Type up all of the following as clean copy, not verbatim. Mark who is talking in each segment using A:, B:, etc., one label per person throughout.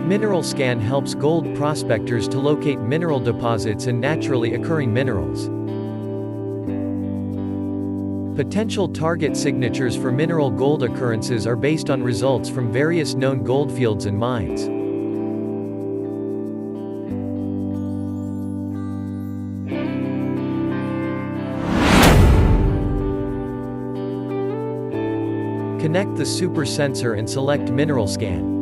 A: Mineral scan helps gold prospectors to locate mineral deposits and naturally occurring minerals. Potential target signatures for mineral gold occurrences are based on results from various known goldfields and mines. Connect the super sensor and select Mineral Scan.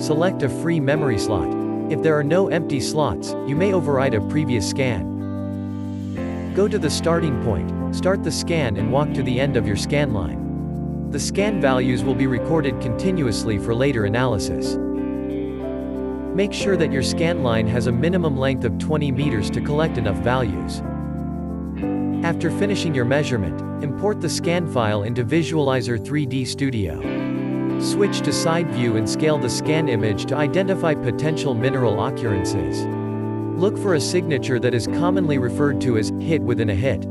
A: Select a free memory slot. If there are no empty slots, you may override a previous scan. Go to the starting point, start the scan and walk to the end of your scan line. The scan values will be recorded continuously for later analysis. Make sure that your scan line has a minimum length of 20 meters to collect enough values. After finishing your measurement, import the scan file into Visualizer 3D Studio. Switch to side view and scale the scan image to identify potential mineral occurrences. Look for a signature that is commonly referred to as hit within a hit.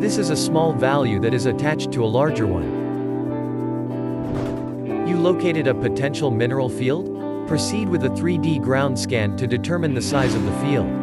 A: This is a small value that is attached to a larger one. You located a potential mineral field? Proceed with a 3D ground scan to determine the size of the field.